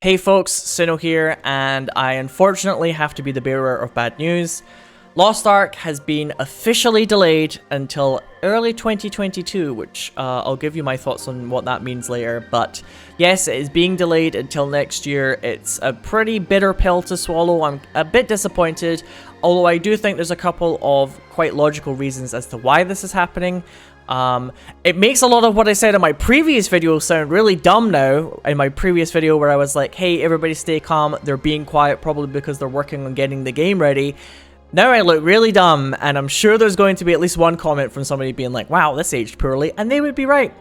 Hey folks, Sinow here, and I unfortunately have to be the bearer of bad news. Lost Ark has been officially delayed until early 2022, which I'll give you my thoughts on what that means later. But yes, it is being delayed until next year. It's a pretty bitter pill to swallow. I'm a bit disappointed, although I do think there's a couple of quite logical reasons as to why this is happening. It makes a lot of what I said in my previous video sound really dumb now. In my previous video where I was like, hey, everybody stay calm, they're being quiet probably because they're working on getting the game ready. Now I look really dumb, and I'm sure there's going to be at least one comment from somebody being like, wow, this aged poorly, and they would be right.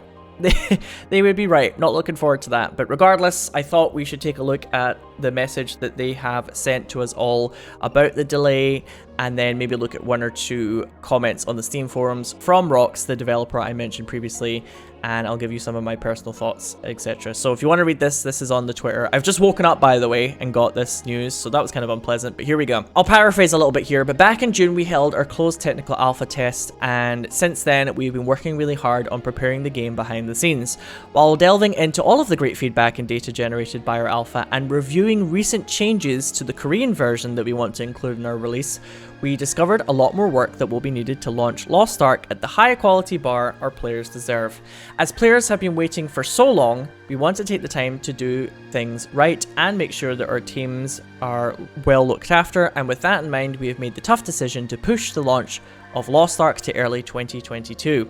They would be right. Not looking forward to that. But regardless, I thought we should take a look at the message that they have sent to us all about the delay, and then maybe look at one or two comments on the Steam forums from Rox, the developer I mentioned previously, and I'll give you some of my personal thoughts, etc. So if you want to read this, this is on the Twitter. I've just woken up, by the way, and got this news, so that was kind of unpleasant, but here we go. I'll paraphrase a little bit here, but back in June we held our closed technical alpha test, and since then we've been working really hard on preparing the game behind the scenes, while delving into all of the great feedback and data generated by our alpha and reviewing recent changes to the Korean version that we want to include in our release. We discovered a lot more work that will be needed to launch Lost Ark at the high quality bar our players deserve. As players have been waiting for so long, we want to take the time to do things right and make sure that our teams are well looked after, and with that in mind we have made the tough decision to push the launch of Lost Ark to early 2022.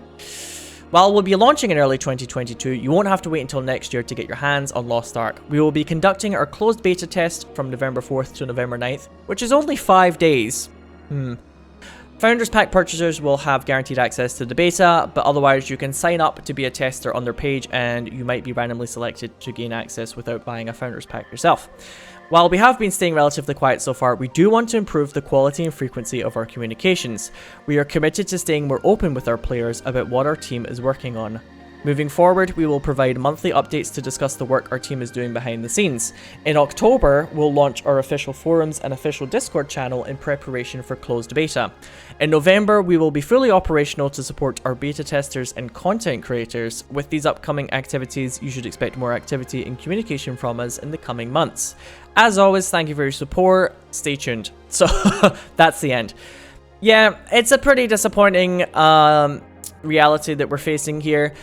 While we'll be launching in early 2022, you won't have to wait until next year to get your hands on Lost Ark. We will be conducting our closed beta test from November 4th to November 9th, which is only 5 days. Founders Pack purchasers will have guaranteed access to the beta, but otherwise you can sign up to be a tester on their page and you might be randomly selected to gain access without buying a Founders Pack yourself. While we have been staying relatively quiet so far, we do want to improve the quality and frequency of our communications. We are committed to staying more open with our players about what our team is working on. Moving forward, we will provide monthly updates to discuss the work our team is doing behind the scenes. In October, we'll launch our official forums and official Discord channel in preparation for closed beta. In November, we will be fully operational to support our beta testers and content creators. With these upcoming activities, you should expect more activity and communication from us in the coming months. As always, thank you for your support. Stay tuned. So, that's the end. Yeah, it's a pretty disappointing reality that we're facing here.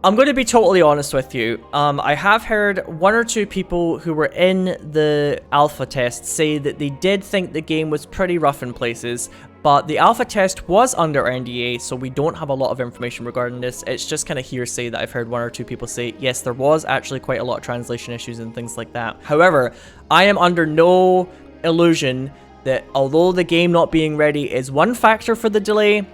I'm going to be totally honest with you. I have heard one or two people who were in the alpha test say that they did think the game was pretty rough in places, but the alpha test was under NDA, so we don't have a lot of information regarding this. It's just kind of hearsay that I've heard one or two people say, yes, there was actually quite a lot of translation issues and things like that. However, I am under no illusion that although the game not being ready is one factor for the delay,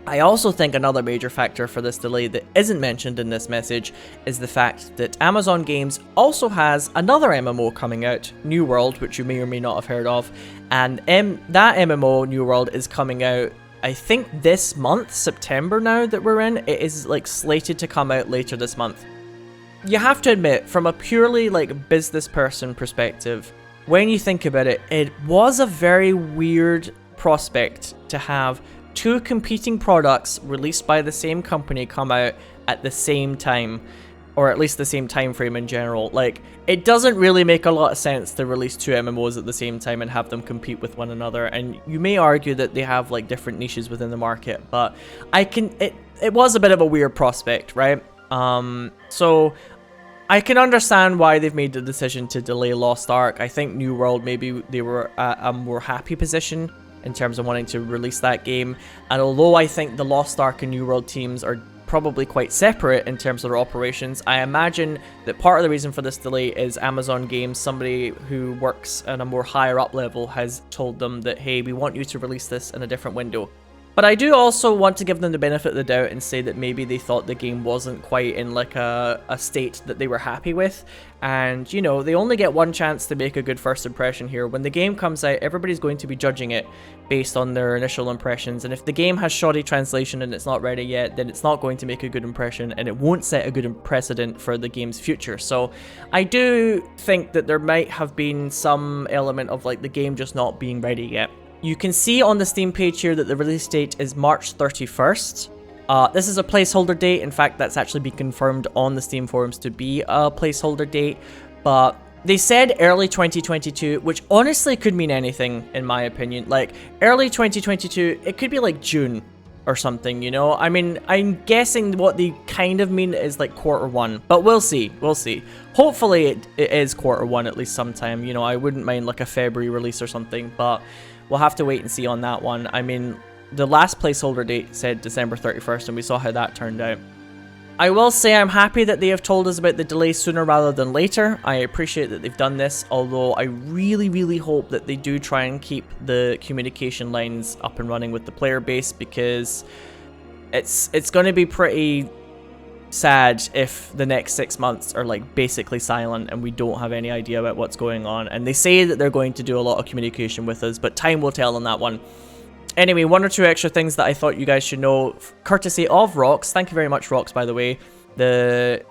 I also think another major factor for this delay that isn't mentioned in this message is the fact that Amazon Games also has another MMO coming out, New World, which you may or may not have heard of, and that MMO, New World, is coming out, I think this month, September now that we're in. It is like slated to come out later this month. You have to admit, from a purely like business person perspective, when you think about it, it was a very weird prospect to have two competing products released by the same company come out at the same time, or at least the same time frame in general. Like, it doesn't really make a lot of sense to release two MMOs at the same time and have them compete with one another, and you may argue that they have like different niches within the market, but it was a bit of a weird prospect, right? So I can understand why they've made the decision to delay Lost Ark. I think New World, maybe they were at a more happy position in terms of wanting to release that game, and although I think the Lost Ark and New World teams are probably quite separate in terms of their operations, I imagine that part of the reason for this delay is Amazon Games, somebody who works at a more higher up level, has told them that, hey, we want you to release this in a different window. But I do also want to give them the benefit of the doubt and say that maybe they thought the game wasn't quite in like a state that they were happy with. And, you know, they only get one chance to make a good first impression here. When the game comes out, everybody's going to be judging it based on their initial impressions. And if the game has shoddy translation and it's not ready yet, then it's not going to make a good impression, and it won't set a good precedent for the game's future. So I do think that there might have been some element of like the game just not being ready yet. You can see on the Steam page here that the release date is March 31st. This is a placeholder date. In fact, that's actually been confirmed on the Steam forums to be a placeholder date. But They said early 2022, which honestly could mean anything in my opinion. Like early 2022, it could be like June or something, you know? I mean, I'm guessing what they kind of mean is like Q1, but we'll see, we'll see. Hopefully it is Q1 at least sometime, you know, I wouldn't mind like a February release or something, but we'll have to wait and see on that one. I mean, the last placeholder date said December 31st and we saw how that turned out. I will say I'm happy that they have told us about the delay sooner rather than later. I appreciate that they've done this, although I really hope that they do try and keep the communication lines up and running with the player base, because it's going to be pretty sad if the next 6 months are like basically silent and we don't have any idea about what's going on. And they say that they're going to do a lot of communication with us, but time will tell on that one. Anyway, 1 or 2 extra things that I thought you guys should know, courtesy of Rox. Thank you very much, Rox, by the way, the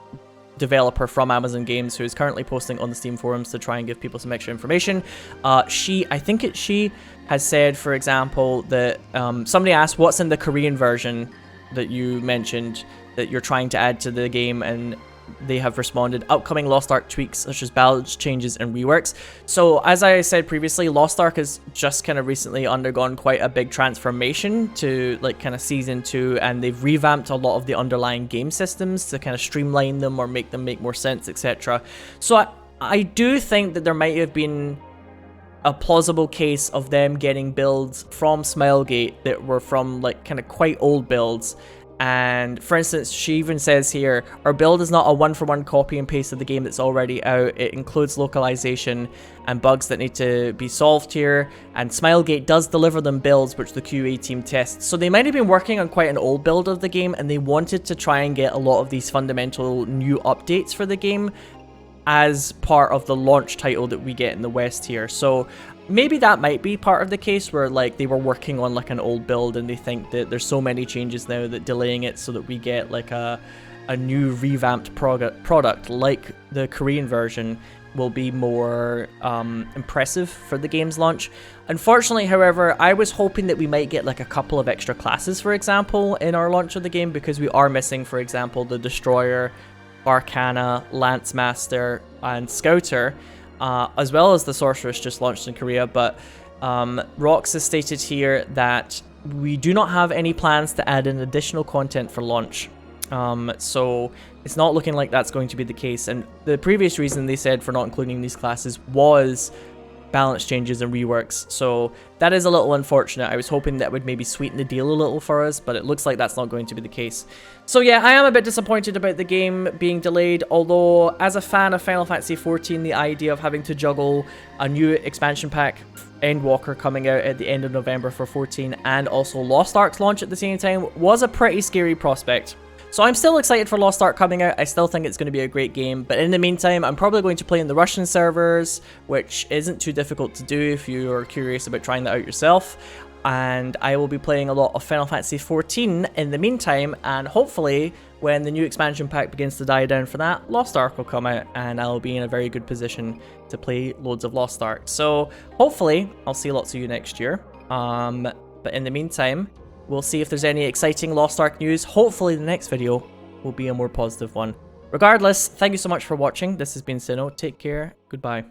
developer from Amazon Games, who is currently posting on the Steam forums to try and give people some extra information. I think she has said, for example, that somebody asked what's in the Korean version that you mentioned that you're trying to add to the game, and they have responded, upcoming Lost Ark tweaks such as balance changes and reworks. So as I said previously, Lost Ark has just kind of recently undergone quite a big transformation to like kind of season 2, and they've revamped a lot of the underlying game systems to kind of streamline them or make them make more sense, etc. So I do think that there might have been a plausible case of them getting builds from Smilegate that were from like kind of quite old builds. And for instance, she even says here, our build is not a one-for-one copy and paste of the game that's already out. It includes localization and bugs that need to be solved here, and Smilegate does deliver them builds which the QA team tests. So they might have been working on quite an old build of the game, and they wanted to try and get a lot of these fundamental new updates for the game as part of the launch title that we get in the West here. So maybe that might be part of the case where like they were working on like an old build and they think that there's so many changes now that delaying it so that we get like a new revamped product like the Korean version will be more impressive for the game's launch. Unfortunately, however, I was hoping that we might get like a couple of extra classes, for example, in our launch of the game, because we are missing, for example, the Destroyer, Arcana, Lance Master, and Scouter, as well as the Sorceress just launched in Korea. But Rox has stated here that we do not have any plans to add in additional content for launch. So it's not looking like that's going to be the case. And the previous reason they said for not including these classes was balance changes and reworks. So that is a little unfortunate. I was hoping that would maybe sweeten the deal a little for us, but it looks like that's not going to be the case. So yeah, I am a bit disappointed about the game being delayed, although as a fan of Final Fantasy XIV, the idea of having to juggle a new expansion pack, Endwalker, coming out at the end of November for 14, and also Lost Ark's launch at the same time was a pretty scary prospect. So I'm still excited for Lost Ark coming out. I still think it's going to be a great game, but in the meantime, I'm probably going to play in the Russian servers, which isn't too difficult to do if you are curious about trying that out yourself. And I will be playing a lot of Final Fantasy XIV in the meantime, and hopefully when the new expansion pack begins to die down for that, Lost Ark will come out and I'll be in a very good position to play loads of Lost Ark. So hopefully I'll see lots of you next year. But in the meantime, we'll see if there's any exciting Lost Ark news. Hopefully the next video will be a more positive one. Regardless, thank you so much for watching. This has been Sinow. Take care. Goodbye.